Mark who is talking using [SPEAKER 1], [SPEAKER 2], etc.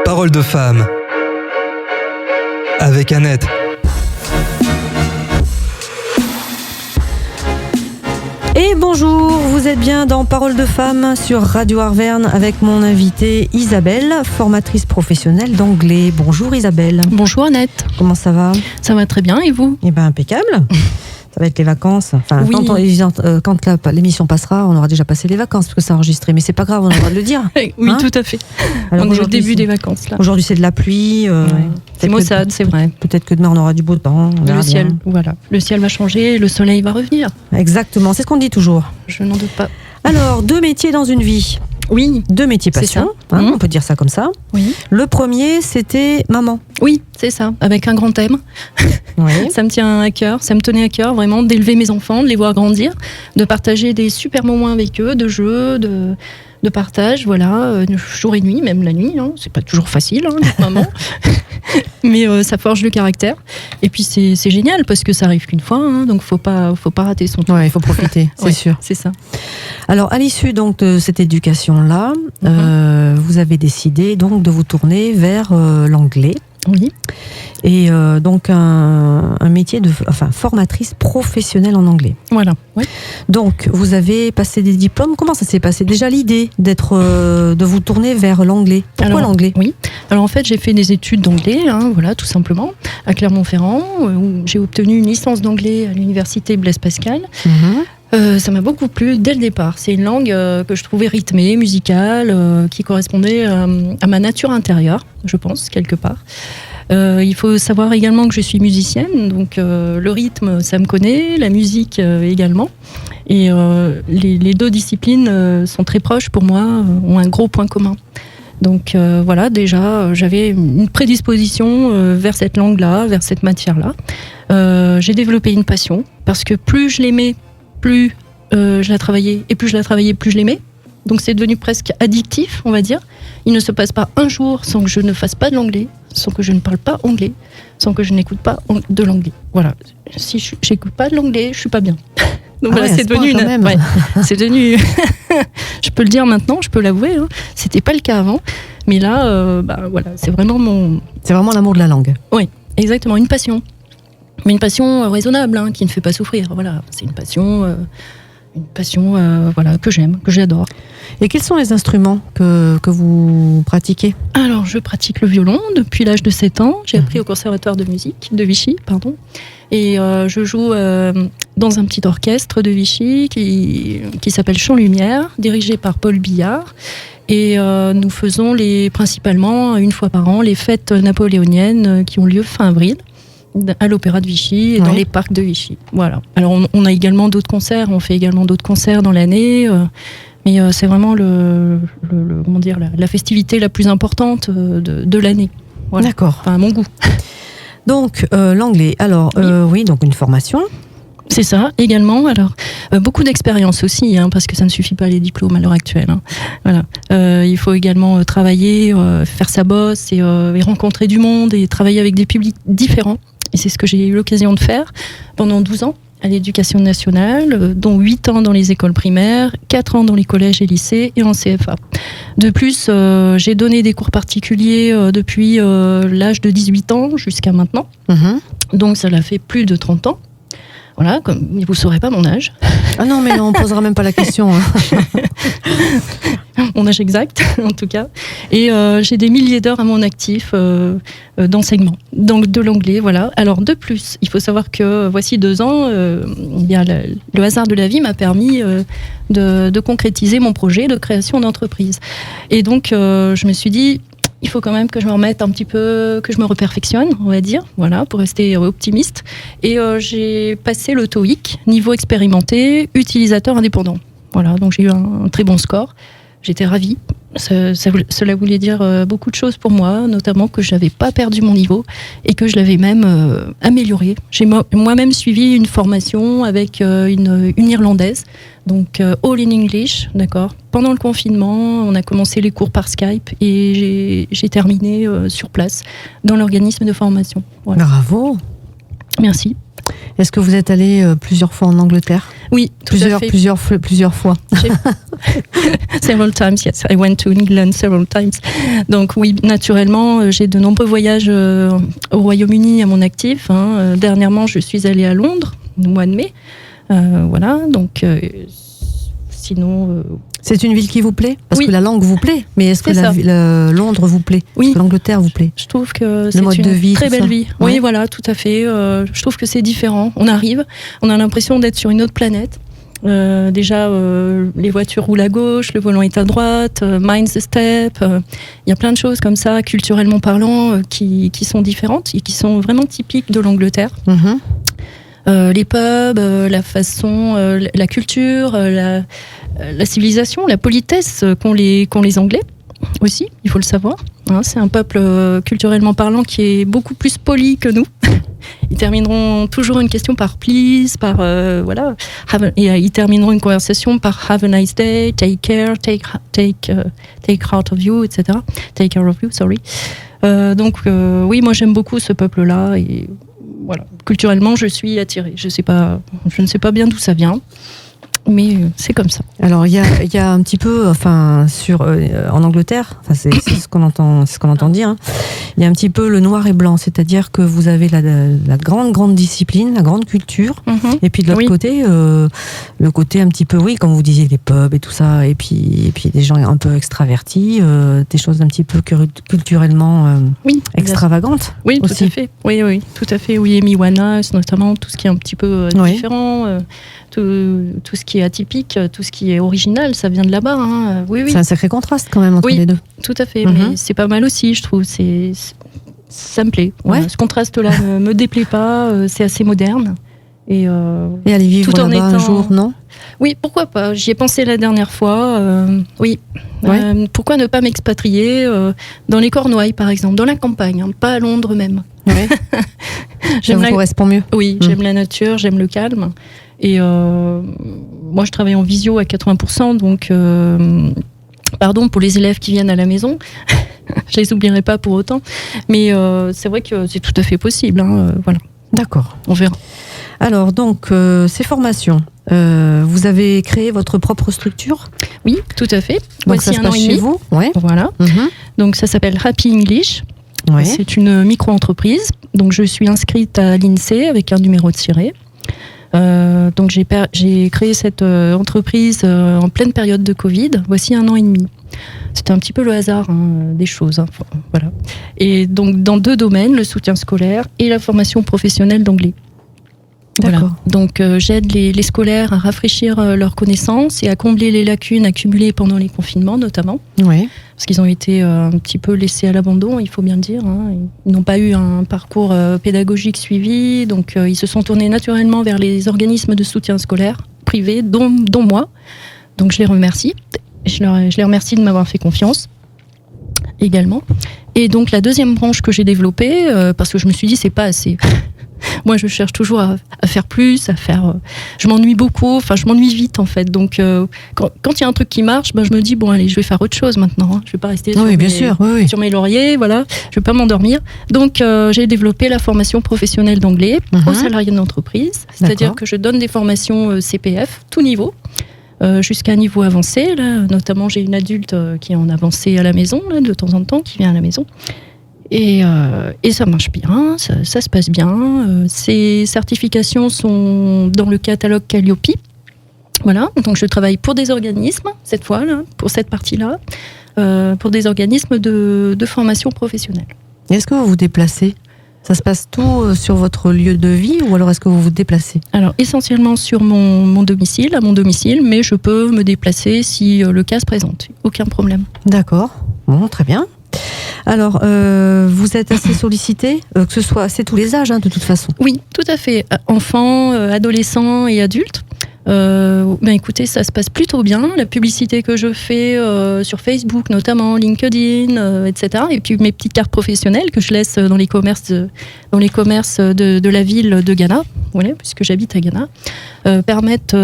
[SPEAKER 1] Parole de femme. Avec Annette.
[SPEAKER 2] Et bonjour, vous êtes bien dans Parole de femme sur Radio Arverne avec mon invitée Isabelle, formatrice professionnelle d'anglais. Bonjour Isabelle.
[SPEAKER 3] Bonjour Annette.
[SPEAKER 2] Comment ça va ?
[SPEAKER 3] Ça va très bien et vous ?
[SPEAKER 2] Eh bien impeccable. Ça va être les vacances. Enfin,
[SPEAKER 3] oui.
[SPEAKER 2] quand l'émission passera, on aura déjà passé les vacances parce que c'est enregistré. Mais c'est pas grave, on a le droit de le dire.
[SPEAKER 3] Oui, tout à fait.
[SPEAKER 2] Alors,
[SPEAKER 3] on est au début des vacances là.
[SPEAKER 2] Aujourd'hui c'est de la pluie.
[SPEAKER 3] C'est maussade, c'est vrai.
[SPEAKER 2] Peut-être que demain on aura du beau temps.
[SPEAKER 3] Le ciel, voilà. Le ciel va changer, le soleil va revenir.
[SPEAKER 2] Exactement, c'est ce qu'on dit toujours.
[SPEAKER 3] Je n'en doute pas.
[SPEAKER 2] Alors, 2 métiers dans une vie.
[SPEAKER 3] Oui.
[SPEAKER 2] 2 métiers passion, on peut dire ça comme ça.
[SPEAKER 3] Oui.
[SPEAKER 2] Le premier, c'était maman.
[SPEAKER 3] Oui, c'est ça, avec un grand thème.
[SPEAKER 2] Oui.
[SPEAKER 3] Ça me tient à cœur, ça me tenait à cœur vraiment d'élever mes enfants, de les voir grandir, de partager des super moments avec eux, de jeux, de partage, voilà, jour et nuit, même la nuit. Hein. C'est pas toujours facile, d'être maman. Mais ça forge le caractère. Et puis c'est génial parce que ça arrive qu'une fois, donc faut pas rater son temps.
[SPEAKER 2] Ouais, il faut profiter, c'est sûr.
[SPEAKER 3] C'est ça.
[SPEAKER 2] Alors à l'issue donc de cette éducation-là, vous avez décidé donc de vous tourner vers l'anglais.
[SPEAKER 3] Oui.
[SPEAKER 2] Et donc un métier de formatrice professionnelle en anglais.
[SPEAKER 3] Voilà. Ouais.
[SPEAKER 2] Donc vous avez passé des diplômes. Comment ça s'est passé ? Déjà l'idée de vous tourner vers l'anglais. Pourquoi l'anglais ?
[SPEAKER 3] Oui. Alors en fait j'ai fait des études d'anglais, voilà tout simplement, à Clermont-Ferrand où j'ai obtenu une licence d'anglais à l'université Blaise Pascal. Ça m'a beaucoup plu dès le départ. C'est une langue que je trouvais rythmée, musicale, qui correspondait à ma nature intérieure, je pense, quelque part. Il faut savoir également que je suis musicienne, donc le rythme, ça me connaît, la musique également. Et les 2 disciplines sont très proches pour moi, ont un gros point commun. Donc voilà, déjà, j'avais une prédisposition vers cette langue-là, vers cette matière-là. J'ai développé une passion, parce que plus je l'aimais, plus je la travaillais, et plus je la travaillais, plus je l'aimais. Donc c'est devenu presque addictif, on va dire. Il ne se passe pas un jour sans que je ne fasse pas de l'anglais, sans que je ne parle pas anglais, sans que je n'écoute pas de l'anglais. Voilà. Si je n'écoute pas de l'anglais, je suis pas bien. Donc voilà, c'est devenu c'est devenu. Je peux le dire maintenant, je peux l'avouer. C'était pas le cas avant, mais là, voilà, c'est vraiment
[SPEAKER 2] C'est vraiment l'amour de la langue.
[SPEAKER 3] Oui, exactement, une passion. Mais une passion raisonnable, qui ne fait pas souffrir. Voilà, c'est une passion voilà, que j'aime, que j'adore. Et quels sont les instruments que vous pratiquez ? Alors, je pratique le violon depuis l'âge de 7 ans. J'ai appris au conservatoire de musique de Vichy, Et je joue dans un petit orchestre de Vichy qui s'appelle Chant Lumière, dirigé par Paul Billard. Et nous faisons principalement, une fois par an, les fêtes napoléoniennes qui ont lieu fin avril, à l'Opéra de Vichy et dans les parcs de Vichy. Voilà. Alors on a également d'autres concerts, on fait également d'autres concerts dans l'année, mais c'est vraiment comment dire, la festivité la plus importante de l'année. Voilà. D'accord. Enfin, à mon goût. Donc l'anglais. Alors oui, donc une formation. C'est ça, également. Alors, beaucoup d'expérience aussi, parce que ça ne suffit pas les diplômes à l'heure actuelle. Voilà. Il faut également travailler, faire sa bosse et rencontrer du monde et travailler avec des publics différents. Et c'est ce que j'ai eu l'occasion de faire pendant 12 ans à l'éducation nationale, dont 8 ans dans les écoles primaires, 4 ans dans les collèges et lycées et en CFA. De plus, j'ai donné des cours particuliers depuis l'âge de 18 ans jusqu'à maintenant. Donc ça l'a fait plus de 30 ans. Voilà, vous ne saurez pas mon âge. Ah non, mais on ne posera même pas la question. Mon âge exact, en tout cas. Et j'ai des milliers d'heures à mon actif d'enseignement, donc de l'anglais, voilà. Alors, de plus, il faut savoir que voici 2 ans, bien, le hasard de la vie m'a permis de concrétiser mon projet de création d'entreprise. Et donc, je me suis dit, il faut quand même que je me remette un petit peu, que je me reperfectionne, on va dire, voilà, pour rester optimiste. Et j'ai passé le TOEIC, niveau expérimenté, utilisateur indépendant. Voilà, donc j'ai eu un très bon score. J'étais ravie. Cela voulait dire beaucoup de choses pour moi, notamment que je n'avais pas perdu mon niveau et que je l'avais même amélioré. J'ai moi-même suivi une formation avec une Irlandaise, donc All in English, d'accord. Pendant le confinement, on a commencé les cours par Skype et j'ai terminé sur place dans l'organisme de formation. Voilà.
[SPEAKER 2] Bravo.
[SPEAKER 3] Merci.
[SPEAKER 2] Est-ce que vous êtes allé plusieurs fois en Angleterre?
[SPEAKER 3] Oui, tout à fait.
[SPEAKER 2] Plusieurs fois.
[SPEAKER 3] Several times, yes. I went to England several times. Donc oui, naturellement, j'ai de nombreux voyages au Royaume-Uni à mon actif. Dernièrement, je suis allée à Londres au mois de mai. Voilà, donc sinon...
[SPEAKER 2] C'est une ville qui vous plaît? Parce
[SPEAKER 3] oui.
[SPEAKER 2] que la langue vous plaît, mais est-ce que Londres vous plaît?
[SPEAKER 3] Oui.
[SPEAKER 2] Est-ce que l'Angleterre vous plaît?
[SPEAKER 3] Je trouve que c'est une très belle vie. Ouais. Oui, voilà, tout à fait. Je trouve que c'est différent. On a l'impression d'être sur une autre planète. Déjà, les voitures roulent à gauche, le volant est à droite, mind the step. Il y a plein de choses comme ça, culturellement parlant, qui sont différentes et qui sont vraiment typiques de l'Angleterre. Les pubs, la façon, la culture, la civilisation, la politesse qu'ont les Anglais aussi, il faut le savoir. C'est un peuple culturellement parlant qui est beaucoup plus poli que nous. Ils termineront toujours une question par please, par voilà, ils termineront une conversation par have a nice day, take care, take heart of you, etc. Take care of you, sorry. Donc oui, moi j'aime beaucoup ce peuple-là et voilà, culturellement, je suis attirée. Je ne sais pas bien d'où ça vient, mais c'est comme ça.
[SPEAKER 2] Alors, il y a un petit peu, enfin, en Angleterre, enfin, c'est ce qu'on entend dire. Hein. Il y a un petit peu le noir et blanc, c'est-à-dire que vous avez la grande discipline, la grande culture, et puis de l'autre côté, le côté un petit peu, oui, comme vous disiez, les pubs et tout ça, et puis des gens un peu extravertis, des choses un petit peu culturellement extravagantes.
[SPEAKER 3] Oui,
[SPEAKER 2] aussi.
[SPEAKER 3] Tout à fait. Oui, tout à fait. Oui, Amy Winehouse, notamment, tout ce qui est un petit peu différent. Tout ce qui est atypique, tout ce qui est original, ça vient de là-bas. Hein. Oui.
[SPEAKER 2] C'est un sacré contraste quand même entre les deux.
[SPEAKER 3] Tout à fait, mais c'est pas mal aussi, je trouve. Ça me plaît.
[SPEAKER 2] Ouais.
[SPEAKER 3] Ce contraste-là me déplaît pas, c'est assez moderne. Et
[SPEAKER 2] aller vivre
[SPEAKER 3] tout en
[SPEAKER 2] là-bas un jour, non?
[SPEAKER 3] Oui, pourquoi pas. J'y ai pensé la dernière fois. Oui.
[SPEAKER 2] Ouais.
[SPEAKER 3] Pourquoi ne pas m'expatrier dans les Cornouailles, par exemple, dans la campagne, pas à Londres même.
[SPEAKER 2] Ouais. Ça vous correspond mieux.
[SPEAKER 3] Oui, j'aime la nature, j'aime le calme. Et moi, je travaille en visio à 80%, donc pardon pour les élèves qui viennent à la maison. Je les oublierai pas pour autant. Mais c'est vrai que c'est tout à fait possible. Voilà.
[SPEAKER 2] D'accord.
[SPEAKER 3] On verra.
[SPEAKER 2] Alors, donc, ces formations, vous avez créé votre propre structure?
[SPEAKER 3] Oui, tout à fait.
[SPEAKER 2] Donc, ça se passe chez vous? Ouais.
[SPEAKER 3] Voilà. Donc, ça s'appelle Happy English.
[SPEAKER 2] Ouais.
[SPEAKER 3] C'est une micro-entreprise. Donc, je suis inscrite à l'INSEE avec un numéro de siret. Donc, j'ai créé cette entreprise en pleine période de Covid. Voici 1 an et demi. C'était un petit peu le hasard des choses. Voilà. Et donc, dans 2 domaines, le soutien scolaire et la formation professionnelle d'anglais.
[SPEAKER 2] D'accord.
[SPEAKER 3] Voilà. Donc j'aide les scolaires à rafraîchir leurs connaissances et à combler les lacunes accumulées pendant les confinements notamment.
[SPEAKER 2] Oui.
[SPEAKER 3] Parce qu'ils ont été un petit peu laissés à l'abandon, il faut bien le dire. Ils n'ont pas eu un parcours pédagogique suivi, donc ils se sont tournés naturellement vers les organismes de soutien scolaire privés, dont moi. Donc je les remercie. Je les remercie de m'avoir fait confiance également. Et donc la deuxième branche que j'ai développée, parce que je me suis dit c'est pas assez. Moi, je cherche toujours à faire plus, je m'ennuie beaucoup, je m'ennuie vite en fait. Donc, quand il y a un truc qui marche, je me dis bon, allez, je vais faire autre chose maintenant. Je vais pas rester sur mes lauriers, voilà. Je vais pas m'endormir. Donc, j'ai développé la formation professionnelle d'anglais aux salariés d'entreprise, c'est-à-dire que je donne des formations CPF, tout niveau. Jusqu'à un niveau avancé, là, notamment j'ai une adulte qui est en avancée à la maison, là, de temps en temps, qui vient à la maison. Et ça marche bien, ça se passe bien. Ces certifications sont dans le catalogue Calliope. Voilà, donc je travaille pour des organismes, cette fois, là, pour cette partie-là, pour des organismes de formation professionnelle.
[SPEAKER 2] Est-ce que vous vous déplacez ? Ça se passe tout sur votre lieu de vie ou alors est-ce que vous vous déplacez ?
[SPEAKER 3] Alors, essentiellement sur mon domicile, à mon domicile, mais je peux me déplacer si le cas se présente. Aucun problème.
[SPEAKER 2] D'accord, bon, très bien. Alors, vous êtes assez sollicité, que ce soit, c'est tous les âges, de toute façon.
[SPEAKER 3] Oui, tout à fait. Enfants, adolescents et adultes. Écoutez, ça se passe plutôt bien. La publicité que je fais sur Facebook, notamment LinkedIn, etc. Et puis mes petites cartes professionnelles que je laisse dans les commerces de la ville de Ghana, voilà, puisque j'habite à Ghana, permettent